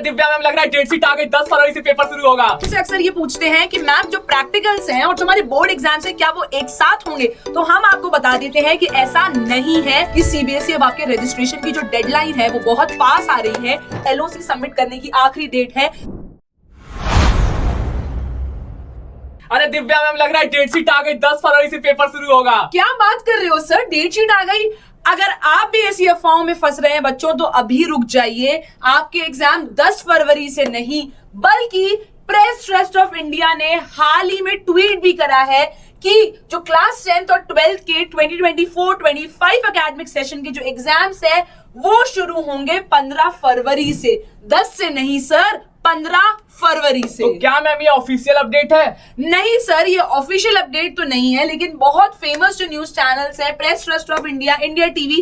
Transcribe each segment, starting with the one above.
Divya ma'am लग रहा है डेट शीट आ गई, 10 फरवरी से पेपर शुरू होगा। मुझसे अक्सर ये पूछते हैं कि मैम जो प्रैक्टिकल्स हैं और तुम्हारे बोर्ड एग्जाम्स हैं क्या वो एक साथ होंगे, तो हम आपको बता देते हैं कि ऐसा नहीं है कि सीबीएसई अब आपके रजिस्ट्रेशन की जो डेडलाइन है वो बहुत पास आ रही है। एलओसी सबमिट करने की आखिरी डेट है। अरे दिव्या मैम लग रहा है डेट शीट आ गई, 10 फरवरी से पेपर शुरू होगा। क्या बात कर रहे हो सर, डेट शीट आ गई? अगर आप भी ऐसी अफवाहों में फंस रहे हैं बच्चों तो अभी रुक जाइए। आपके एग्जाम 10 फरवरी से नहीं बल्कि प्रेस ट्रस्ट ऑफ इंडिया ने हाल ही में ट्वीट भी करा है कि जो क्लास 10th और 12th के 2024-25 एकेडमिक सेशन के जो एग्जाम्स है वो शुरू होंगे 15 फरवरी से। 10 से नहीं सर, 15 फरवरी से। तो क्या मैम ये ऑफिशियल अपडेट है? नहीं सर, ये ऑफिशियल अपडेट तो नहीं है, लेकिन बहुत फेमस जो न्यूज चैनल्स है, press trust of India, India TV,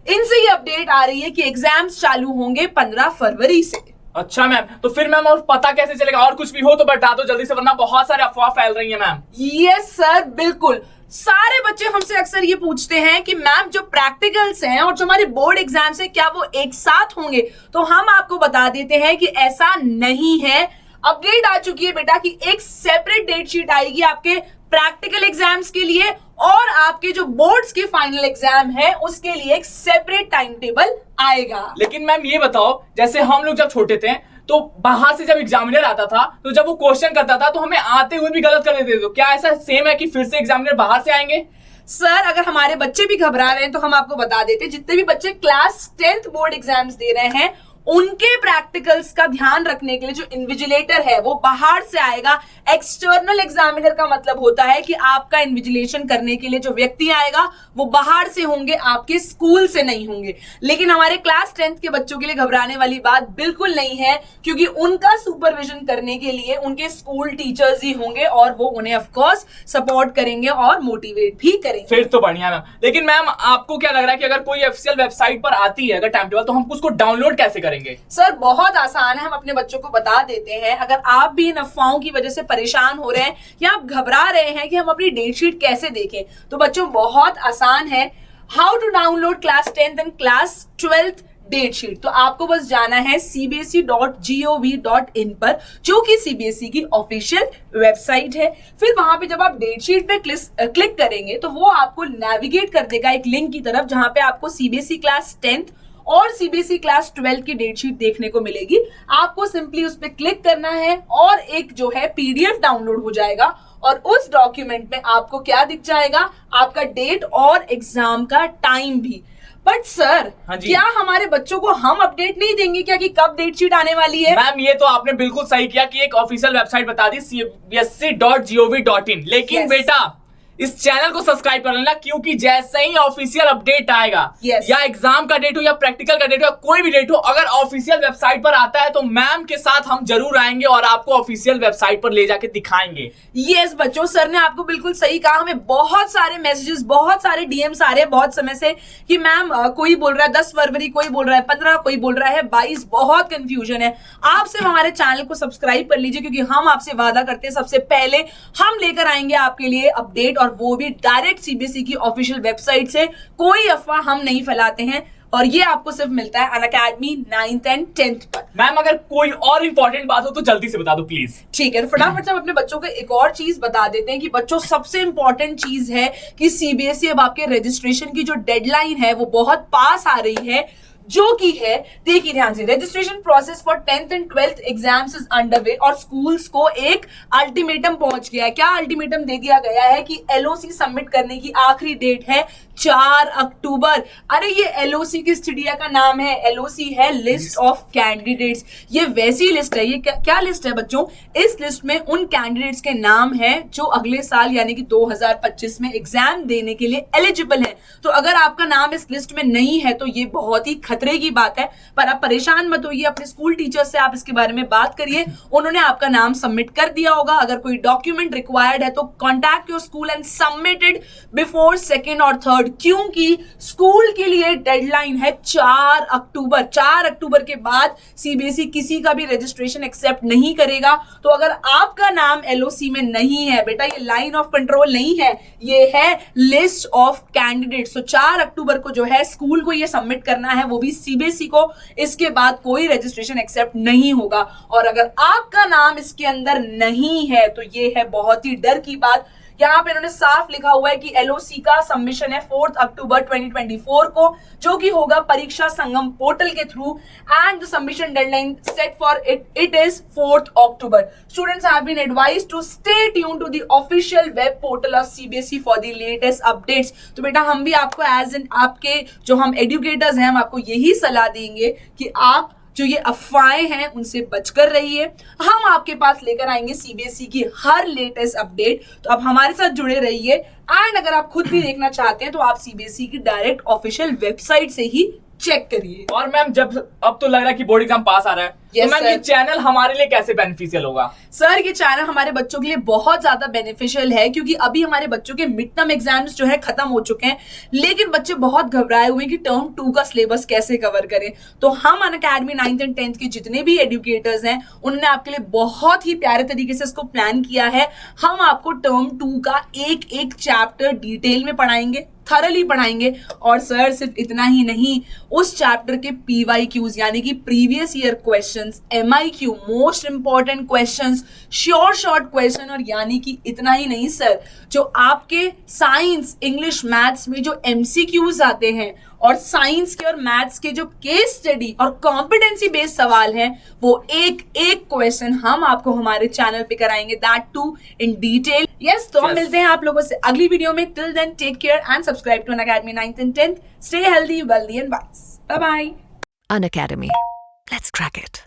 इनसे ये अपडेट आ रही है कि एग्जाम्स चालू होंगे 15 फरवरी से। अच्छा मैम, तो फिर मैम और पता कैसे चलेगा? और कुछ भी हो तो बता दो जल्दी से, वरना बहुत सारे अफवाह फैल रही है मैम। यस सर, बिल्कुल। सारे बच्चे हमसे अक्सर ये पूछते हैं कि मैम जो प्रैक्टिकल्स हैं और जो हमारे बोर्ड एग्जाम्स हैं क्या वो एक साथ होंगे, तो हम आपको बता देते हैं कि ऐसा नहीं है। अपडेट आ चुकी है बेटा कि एक सेपरेट डेट शीट आएगी आपके प्रैक्टिकल एग्जाम्स के लिए और आपके जो बोर्ड्स के फाइनल एग्जाम है उसके लिए एक सेपरेट टाइम टेबल आएगा। लेकिन मैम ये बताओ, जैसे हम लोग जब छोटे थे तो बाहर से जब एग्जामिनर आता था तो जब वो क्वेश्चन करता था तो हमें आते हुए भी गलत कर देते थे, तो क्या ऐसा सेम है कि फिर से एग्जामिनर बाहर से आएंगे? सर अगर हमारे बच्चे भी घबरा रहे हैं तो हम आपको बता देते हैं, जितने भी बच्चे क्लास 10th बोर्ड एग्जाम्स दे रहे हैं उनके प्रैक्टिकल्स का ध्यान रखने के लिए जो इन्विजिलेटर है वो बाहर से आएगा। एक्सटर्नल एग्जामिनर का मतलब होता है कि आपका इन्विजिलेशन करने के लिए जो व्यक्ति आएगा वो बाहर से होंगे, आपके स्कूल से नहीं होंगे। लेकिन हमारे क्लास 10th के बच्चों के लिए घबराने वाली बात बिल्कुल नहीं है, क्योंकि उनका सुपरविजन करने के लिए उनके स्कूल टीचर्स ही होंगे और वो उन्हें ऑफ कोर्स सपोर्ट करेंगे और मोटिवेट भी करेंगे। फिर तो बढ़िया मैम। लेकिन मैम आपको क्या लग रहा है कि अगर कोई ऑफिशियल वेबसाइट पर आती है अगर टाइम टेबल, तो हम उसको डाउनलोड कैसे करेंगे? सर बहुत आसान है, हम अपने बच्चों को बता देते हैं। अगर आप भी इन अफवाहों की वजह से परेशान हो रहे हैं या आप घबरा रहे हैं कि हम अपनी डेट शीट कैसे देखें, तो बच्चों बहुत आसान है। How to download class 10th and class 12th date sheet. तो आपको बस जाना है cbse.gov.in पर, जो कि सीबीएसई की ऑफिशियल वेबसाइट है। फिर वहां पे जब आप डेट शीट पे क्लिक करेंगे तो वो आपको नेविगेट कर देगा एक लिंक की तरफ, जहां पे आपको सीबीएसई क्लास 10th और सीबीएसई क्लास 12 की डेट शीट देखने को मिलेगी। आपको सिंपली उस पर क्लिक करना है और एक जो है पीडीएफ डाउनलोड हो जाएगा और उस डॉक्यूमेंट में आपको क्या दिख जाएगा, आपका डेट और एग्जाम का टाइम भी। बट सर क्या हमारे बच्चों को हम अपडेट नहीं देंगे क्या कि कब डेट शीट आने वाली है? मैम ये तो आपने बिल्कुल सही किया कि एक ऑफिशियल वेबसाइट बता दी cbse.gov.in, लेकिन बेटा इस चैनल को सब्सक्राइब कर लेना, क्योंकि जैसे ही ऑफिशियल अपडेट आएगा या एग्जाम का डेट हो या प्रैक्टिकल का डेट हो या कोई भी डेट हो, अगर ऑफिशियल वेबसाइट पर आता है तो मैम के साथ हम जरूर आएंगे और आपको ऑफिशियल वेबसाइट पर ले जाके दिखाएंगे। यस बच्चों, सर ने आपको बिल्कुल सही कहा। हमें बहुत सारे मैसेजेस, बहुत सारे डीएम्स आ रहे हैं बहुत समय से कि मैम कोई बोल रहा है 10 फरवरी, कोई बोल रहा है 15, कोई बोल रहा है 22, बहुत कंफ्यूजन है। आप सिर्फ हमारे चैनल को सब्सक्राइब कर लीजिए, क्योंकि हम आपसे वादा करते हैं सबसे पहले हम लेकर आएंगे आपके लिए अपडेट, और वो भी डायरेक्ट सीबीएसई की ऑफिशियल वेबसाइट से। कोई अफवाह हम नहीं फैलाते हैं और ये आपको सिर्फ मिलता है अनअकैडमी 9th एंड 10th पर। मैम अगर कोई और इंपॉर्टेंट बात हो तो जल्दी से बता दो प्लीज। ठीक है, तो फटाफट से हम अपने बच्चों को एक और चीज बता देते हैं कि बच्चों सबसे इंपॉर्टेंट चीज है कि सीबीएसई अब आपके रजिस्ट्रेशन की जो डेडलाइन है वो बहुत पास आ रही है, जो की है, देखिए ध्यान से, registration process for 10th and 12th exams is underway और स्कूल्स को एक अल्टीमेटम पहुंच गया है। क्या अल्टीमेटम दे दिया गया है कि एलओसी सबमिट करने की आखिरी डेट है 4 अक्टूबर। अरे ये एलओसी किस चिड़िया का नाम है? एलओसी है लिस्ट ऑफ कैंडिडेट्स। ये वैसी लिस्ट है, ये क्या लिस्ट है बच्चों? इस लिस्ट में उन कैंडिडेट्स के नाम है जो अगले साल यानी कि 2025 में एग्जाम देने के लिए एलिजिबल है। तो अगर आपका नाम इस लिस्ट में नहीं है तो ये बहुत ही खतरे की बात है, पर आप परेशान मत होइए। अपने स्कूल टीचर से आप इसके बारे में बात करिए, उन्होंने आपका नाम सबमिट कर दिया होगा। अगर कोई डॉक्यूमेंट रिक्वायर्ड है तो contact your school and submit it before 2nd और 3rd 3rd, क्योंकि स्कूल के लिए डेडलाइन है 4 अक्टूबर। 4 अक्टूबर के बाद सीबीएसई किसी का भी रजिस्ट्रेशन एक्सेप्ट नहीं करेगा। तो अगर आपका नाम एलओसी में नहीं है बेटा, ये लाइन ऑफ कंट्रोल नहीं है, ये है लिस्ट ऑफ कैंडिडेट्स। तो 4 अक्टूबर को जो है स्कूल को ये सबमिट करना है, वो भी सीबीएसई को। इसके बाद कोई रजिस्ट्रेशन एक्सेप्ट नहीं होगा। और अगर आपका नाम इसके अंदर नहीं है तो ये है बहुत ही डर की बात। यहाँ पे इन्होंने साफ लिखा हुआ है कि एलओसी का सबमिशन है 4 अक्टूबर 2024 को, जो कि होगा परीक्षा संगम पोर्टल के through, and the submission deadline set for it is 4 October. Students have been advised to stay tune to the official web portal of CBSE for the latest updates. तो बेटा हम भी आपको एज एन आपके जो हम educators हैं, हम आपको यही सलाह देंगे कि आप जो ये अफवाहें हैं उनसे बचकर रहिए। हम आपके पास लेकर आएंगे सीबीएसई की हर लेटेस्ट अपडेट, तो आप हमारे साथ जुड़े रहिए। एंड अगर आप खुद भी देखना चाहते हैं तो आप सीबीएसई की डायरेक्ट ऑफिशियल वेबसाइट से ही चेक करिए। और मैम जब अब तो लग रहा है कि बोर्ड एग्जाम पास आ रहा है, तो मैम ये चैनल हमारे लिए कैसे बेनिफिशियल होगा? सर ये चैनल हमारे बच्चों के लिए बहुत ज्यादा बेनिफिशियल है, क्योंकि अभी हमारे बच्चों के मिड टर्म एग्जाम्स जो है खत्म हो चुके हैं, लेकिन बच्चे बहुत घबराए हुए हैं कि टर्म 2 का सिलेबस कैसे कवर करें। तो हम अनअकैडमी 9th and 10th के जितने भी एजुकेटर्स हैं उन्होंने आपके लिए बहुत ही प्यारे तरीके से इसको प्लान किया है। हम आपको टर्म 2 का एक एक चैप्टर डिटेल में पढ़ाएंगे, थरली पढ़ाएंगे। और सर सिर्फ इतना ही नहीं, उस चैप्टर के PYQs यानी कि previous year questions, MIQ most important questions, short question, और यानी कि इतना ही नहीं सर, जो आपके साइंस, इंग्लिश, मैथ्स में जो MCQs आते हैं और साइंस के और मैथ्स के जो केस स्टडी और कॉम्पिटेंसी बेस्ड सवाल हैं, वो एक एक क्वेश्चन हम आपको हमारे चैनल पे कराएंगे, that too in detail. Yes, तो हम मिलते हैं आप लोगों से अगली वीडियो में। Till then take care and subscribe to Unacademy 9th and 10th। Stay healthy, wealthy and wise. Bye bye. Unacademy. Let's crack it.